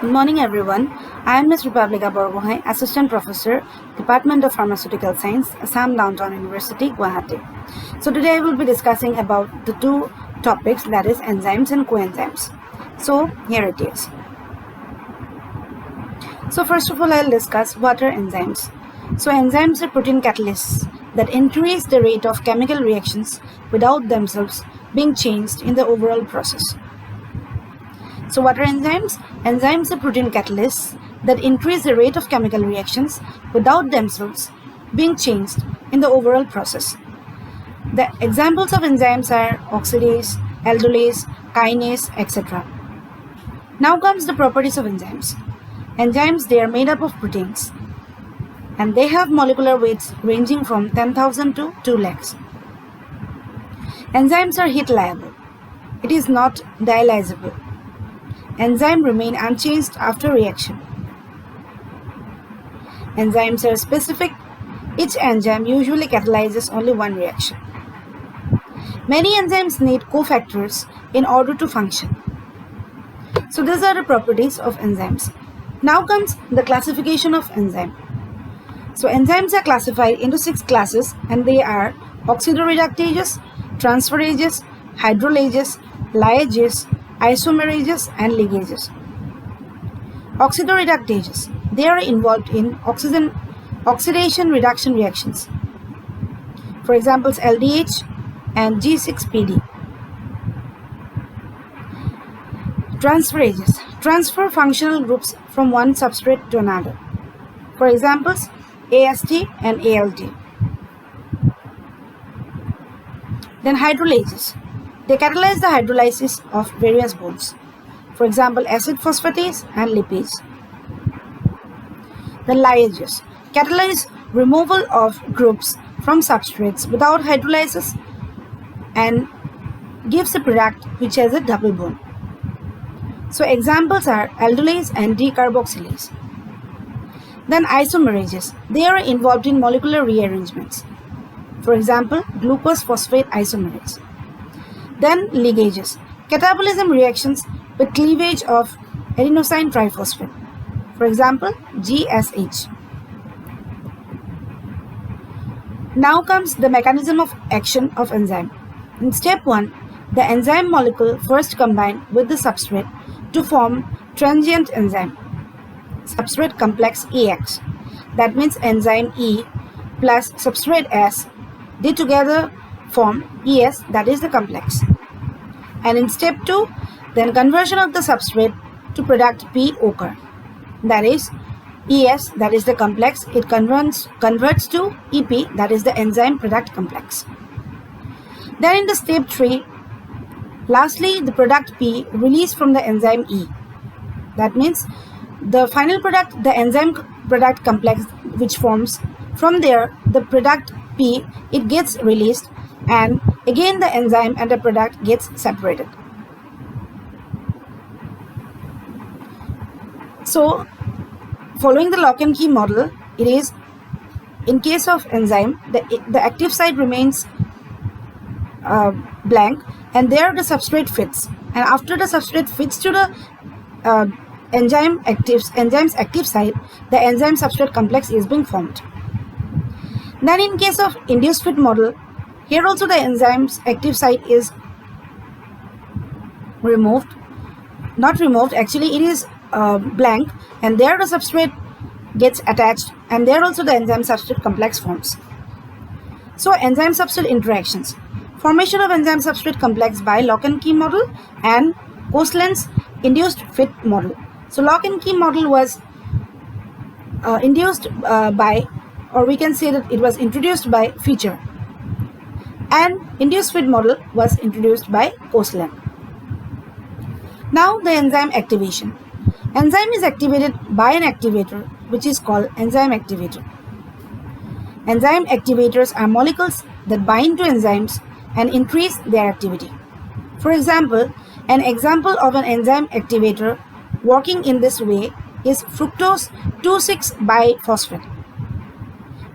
Good morning, everyone. I am Ms. Republica Borgohai, Assistant Professor, Department of Pharmaceutical Science, Assam Downtown University, Guwahati. So today I will be discussing about the two topics, that is enzymes and coenzymes. So here it is. So first of all, I'll discuss what are enzymes. So enzymes are protein catalysts that increase the rate of chemical reactions without themselves being changed in the overall process. So what are enzymes? Enzymes are protein catalysts that increase the rate of chemical reactions without themselves being changed in the overall process. The examples of enzymes are oxidase, aldolase, kinase, etc. Now comes the properties of enzymes. Enzymes, they are made up of proteins and they have molecular weights ranging from 10,000 to 2 lakhs. Enzymes are heat liable. It is not dialyzable. Enzymes remain unchanged after reaction. Enzymes are specific. Each enzyme usually catalyzes only one reaction. Many enzymes need cofactors in order to function. So these are the properties of enzymes. Now comes the classification of enzyme. So enzymes are classified into 6 classes and they are oxidoreductases, transferases, hydrolases, liases, isomerases and ligases. Oxidoreductases, they are involved in oxidation reduction reactions. For example, LDH and G6PD. Transferases transfer functional groups from one substrate to another. For examples, AST and ALT. Then hydrolases, they catalyze the hydrolysis of various bonds. For example, acid phosphatase and lipase. The liases catalyze removal of groups from substrates without hydrolysis and gives a product which has a double bond. So examples are aldolase and decarboxylase. Then isomerases, they are involved in molecular rearrangements. For example, glucose phosphate isomerase. Then ligases, catabolism reactions with cleavage of adenosine triphosphate. For example, GSH. Now comes the mechanism of action of enzyme. In step 1, the enzyme molecule first combine with the substrate to form transient enzyme, substrate complex EX. That means enzyme E plus substrate S, they together form ES, that is the complex. And in step 2, then conversion of the substrate to product P occur. That is ES, that is the complex, it converts to EP, that is the enzyme product complex. Then in the step 3, lastly the product P released from the enzyme E. That means the final product, the enzyme product complex which forms, from there the product P, it gets released and again the enzyme and the product gets separated. So following the lock and key model, it is in case of enzyme the active site remains blank and there the substrate fits, and after the substrate fits to the enzyme's active site, the enzyme substrate complex is being formed. Then in case of induced fit model, here also the enzyme's active site is not removed, actually it is blank, and there the substrate gets attached and there also the enzyme substrate complex forms. So enzyme substrate interactions, formation of enzyme substrate complex by lock and key model and Coastland's induced fit model. So lock and key model was induced by, or we can say that it was introduced by Fischer, and induced fit model was introduced by Coastland. Now the enzyme activation. Enzyme is activated by an activator which is called enzyme activator. Enzyme activators are molecules that bind to enzymes and increase their activity. For example, an example of an enzyme activator working in this way is fructose 2,6-biphosphate,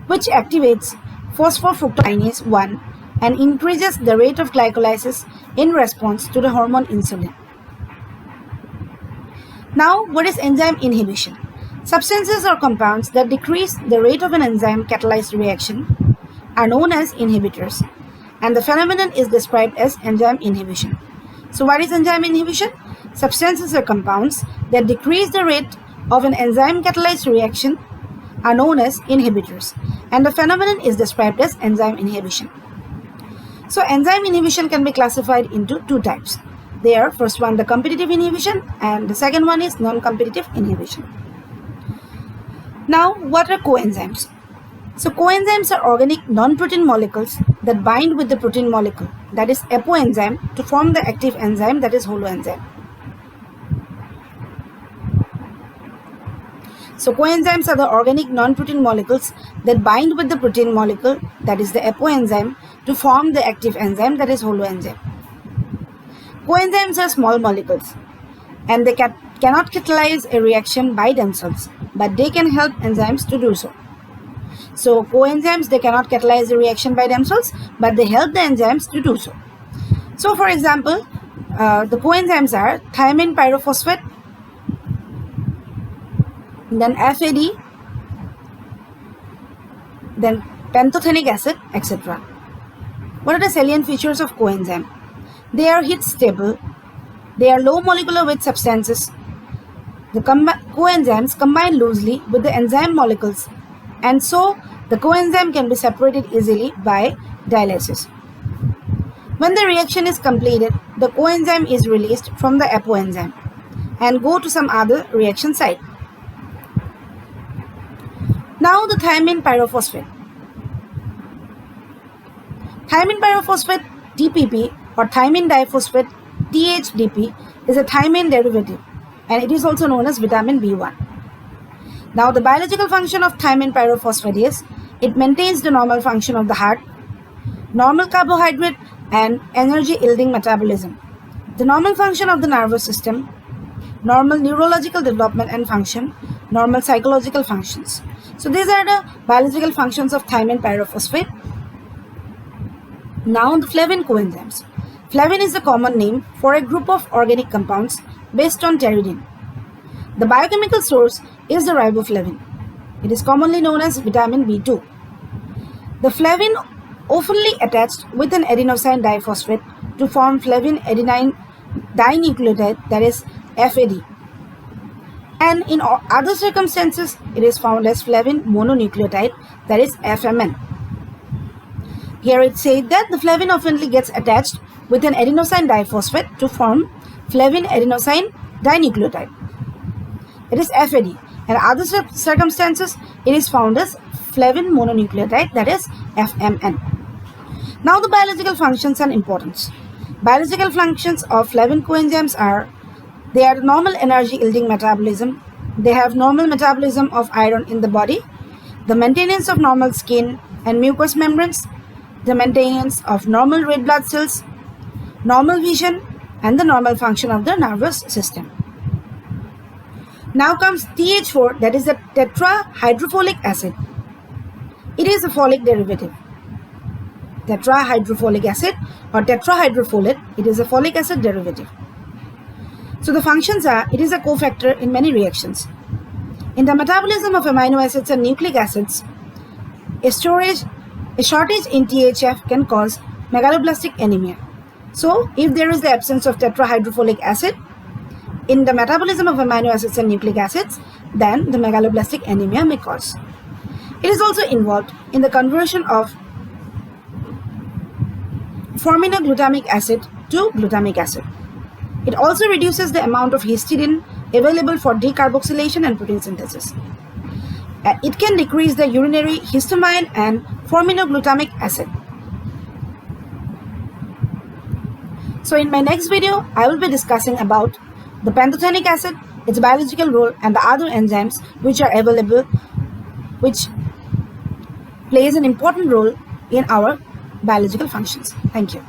which activates phosphofructokinase 1 and increases the rate of glycolysis in response to the hormone insulin. Now, what is enzyme inhibition? Substances or compounds that decrease the rate of an enzyme catalyzed reaction are known as inhibitors, and the phenomenon is described as enzyme inhibition. So, what is enzyme inhibition? Substances or compounds that decrease the rate of an enzyme catalyzed reaction are known as inhibitors, and the phenomenon is described as enzyme inhibition. So, enzyme inhibition can be classified into two types. They are, first one, the competitive inhibition, and the second one is non-competitive inhibition. Now, what are coenzymes? So, coenzymes are organic non-protein molecules that bind with the protein molecule, that is apoenzyme, to form the active enzyme, that is holoenzyme. So, coenzymes are the organic non-protein molecules that bind with the protein molecule, that is the apoenzyme, to form the active enzyme, that is holoenzyme. Coenzymes are small molecules and they cannot catalyze a reaction by themselves, but they can help enzymes to do so. So, coenzymes, they cannot catalyze a reaction by themselves, but they help the enzymes to do so. So, for example, the coenzymes are thiamine pyrophosphate, then FAD, then pantothenic acid, etc. What are the salient features of coenzyme? They are heat stable, they are low molecular weight substances, the coenzymes combine loosely with the enzyme molecules, and so the coenzyme can be separated easily by dialysis. When the reaction is completed, the coenzyme is released from the apoenzyme and go to some other reaction site. Now the thiamine pyrophosphate. Thiamine pyrophosphate TPP or thiamine diphosphate THDP is a thiamine derivative, and it is also known as vitamin B1. Now the biological function of thiamine pyrophosphate is it maintains the normal function of the heart, normal carbohydrate and energy yielding metabolism, the normal function of the nervous system, normal neurological development and function, normal psychological functions. So these are the biological functions of thiamine pyrophosphate. Now the flavin coenzymes. Flavin is the common name for a group of organic compounds based on pteridine. The biochemical source is the riboflavin. It is commonly known as vitamin B2. The flavin oftenly attached with an adenosine diphosphate to form flavin adenine dinucleotide, that is FAD. And in other circumstances, it is found as flavin mononucleotide, that is FMN. Here it said that the flavin oftenly gets attached with an adenosine diphosphate to form flavin adenosine dinucleotide, it is FAD. And other circumstances, it is found as flavin mononucleotide, that is FMN. Now the biological functions and importance. Biological functions of flavin coenzymes are: they are normal energy yielding metabolism, they have normal metabolism of iron in the body, the maintenance of normal skin and mucous membranes, the maintenance of normal red blood cells, normal vision, and the normal function of the nervous system. Now comes TH4, that is the tetrahydrofolic acid. It is a folic derivative. Tetrahydrofolic acid or tetrahydrofolate, it is a folic acid derivative. So the functions are: it is a cofactor in many reactions. In the metabolism of amino acids and nucleic acids, a shortage in THF can cause megaloblastic anemia. So, if there is the absence of tetrahydrofolic acid in the metabolism of amino acids and nucleic acids, then the megaloblastic anemia may cause. It is also involved in the conversion of forminoglutamic acid to glutamic acid. It also reduces the amount of histidine available for decarboxylation and protein synthesis. It can decrease the urinary histamine and forminoglutamic acid. So in my next video, I will be discussing about the pantothenic acid, its biological role, and the other enzymes which are available, which plays an important role in our biological functions. Thank you.